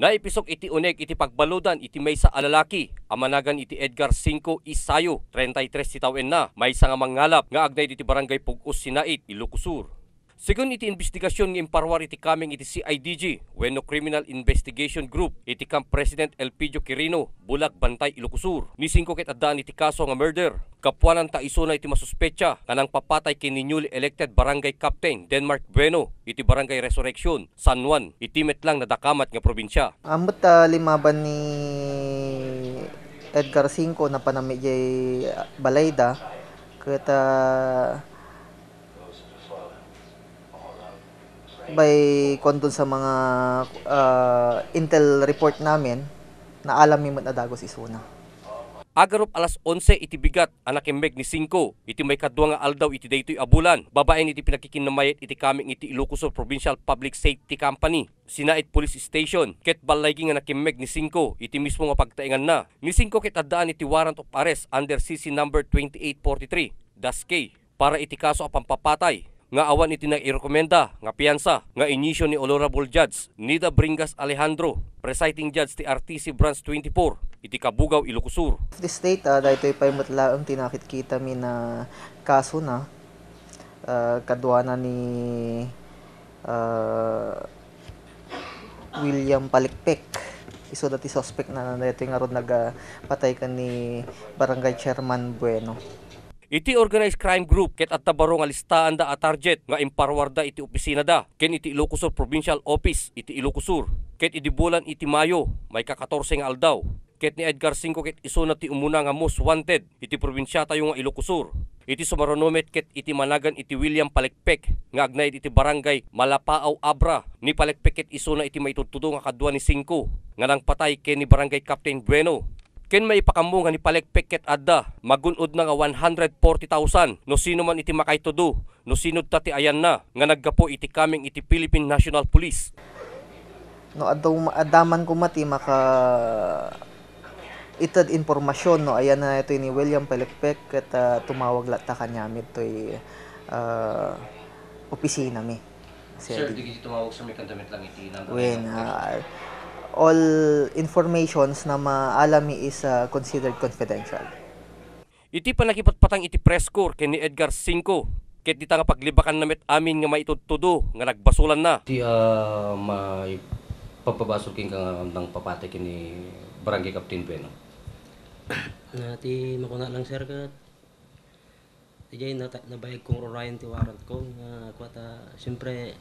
Naipisok iti unek iti pagbaludan iti maysa a lalaki, amanagan iti Edgar 5 Isayo, 33 ti tawen na, maysa nga mangalap nga agnay iti barangay Pugos Sinait, Ilocos Sur. Sigun iti investigasyon ng imparwar iti kaming iti CIDG, wenno Criminal Investigation Group, iti Camp President Elpidio Quirino, Bulag, Bantay, Ilocos Sur. Ni 5 ket addaan iti kaso nga murder. Kapuanan ta isuna iti masuspecha kanang papatay kini newly elected Barangay Captain Denmark Bueno, iti Barangay Resurrection, San Juan, iti metlang nadakamat nga probinsya. Ambot limaban ni Edgar 5 na panami jay balayda ket by kondon sa mga intel report namin na alam mi na dagos isuna. Agarop alas 11 iti bigat anak embeg ni 5 iti may kadwa nga aldaw iti daytoy abulan babaen iti pinakikinamayet iti kaming iti Ilocos Sur Provincial Public Safety Company Sinait Police Station ket balaygi nga nakimeg ni 5 iti mismo nga pagtaingan na ni 5 ket addaan iti warrant of arrest under CC number 2843-K para iti kaso a pampapatay nga awan iti nairekomenda nga piyansa nga inisyo ni Honorable Judge Nida Bringas Alejandro, Presiding Judge ti RTC Branch 24, iti Kabugaw, Ilocos Sur. The state daytoy pay matlaang tinakit kita mi na kaso na kadwa na ni William Palikpik. Iso dati suspect na daytoy nga rod nagpatay kan ni Barangay Chairman Bueno. Iti organized crime group ket at tabaro nga listahan da a target nga imparwarda iti opisina da ken iti Ilocos Sur Provincial Office iti Ilocos Sur ket iti bulan iti Mayo may ka-14 nga aldaw ket ni Edgar 5 ket isuna ti umuna nga most wanted iti probinsya tayo nga Ilocos Sur. Iti sumaronomet ket iti managan iti William Palikpik nga agnay iti barangay Malapaaw Abra ni Palikpik ket isuna iti maitutudo nga kadwa ni 5 nga nang patay ken ni Barangay Captain Bueno. Ken may ipakamo nga ni Palikpik ket adda magunod na nga 140,000 no sino man iti makaytudo no sinod ta ti ayan na nga naggapo iti kaming iti Philippine National Police. No adaman ko mati maka itad informasyon no ayan na ito ni William Palikpik ket tumawag latta kanyamit toy opisina mi. Sir, di tumawag sa may kandamit lang iti number. When all informations na maalami is considered confidential. Iti panakipatpatang iti press corps ken ni Edgar 5 ket dita nga paglibakan namet amin nga maitutudo nga nagbasulan na. Ti may pagpabasol king kang nang papatay kini Barangay Captain Bueno. Nati makuna lang sir kat dijay nabayag kong Ryan ti warrant ko nga kwata siyempre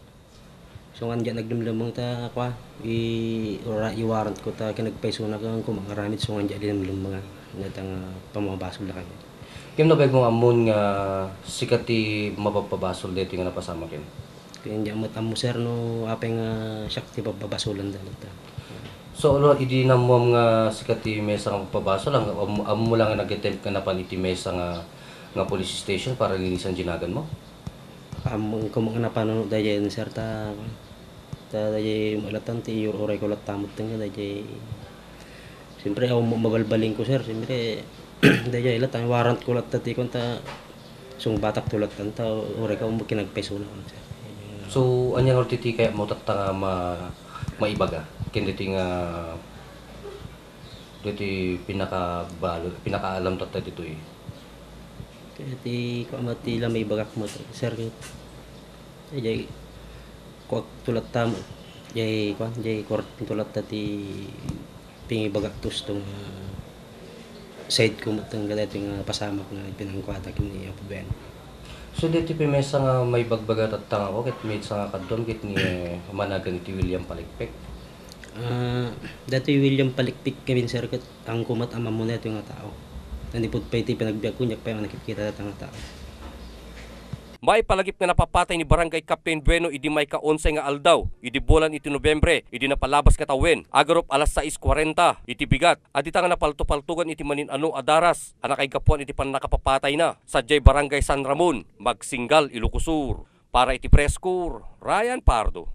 sungan dyan nagdumdumang ta kwa i-warrant ko ta kinagpaiso na kang kumangaramit sungan dyan mga natang pamabasol na kami. Kim na bayag mong amon nga sikat ti mapapabasol dito nga napasama kin? Kaya dyan matamo sir no apeng siyak ti papabasolan dyan ta. So idi na mo nga sikat ti mesa nga papabasol lang amo lang nga nag-attempt ka na pan iti mesa nga police station para linisan ginagan mo? Among kumang napanood dyan sir ta dayay malatan ti oray ko lat tamot nga dayay siyempre ako mabalbaling ko sir siyempre dayay lat ang warrant ko lat ti kon ta sung batak tulat ta oray ka mo kinagpeso na sir. So anya nga titi kaya mo tatta nga maibaga ken diti nga diti pinakaalam tatta ditoy. Kaya ti kamati la may bagak mo sir dayay ko tulat tam jay court tulat ti pingi bagaktos tong side ko matang dati nga pasamak na pinangkwata kini Apo Ben. So dito mesa nga may bagbaga tatang ako ket may nga kadtom ket ni managan ti William Palikpik. Dati William Palikpik kami sir ket ang kumat ama mo neto nga tao. Nandipod pa iti pinagbiag ko nyak pa nakikita tatang nga tao. May palagip nga napapatay ni Barangay Captain Bueno idi may ka-11 nga aldaw, idi bulan iti Nobyembre, idi napalabas nga tawen, agarop alas 6:40, iti bigat, adita nga napalto-paltugan iti manin-ano adaras, anakay gapuan iti panakapapatay na, sadyay Barangay San Ramon, Magsinggal, Ilocos Sur. Para iti press corps, Ryan Pardo.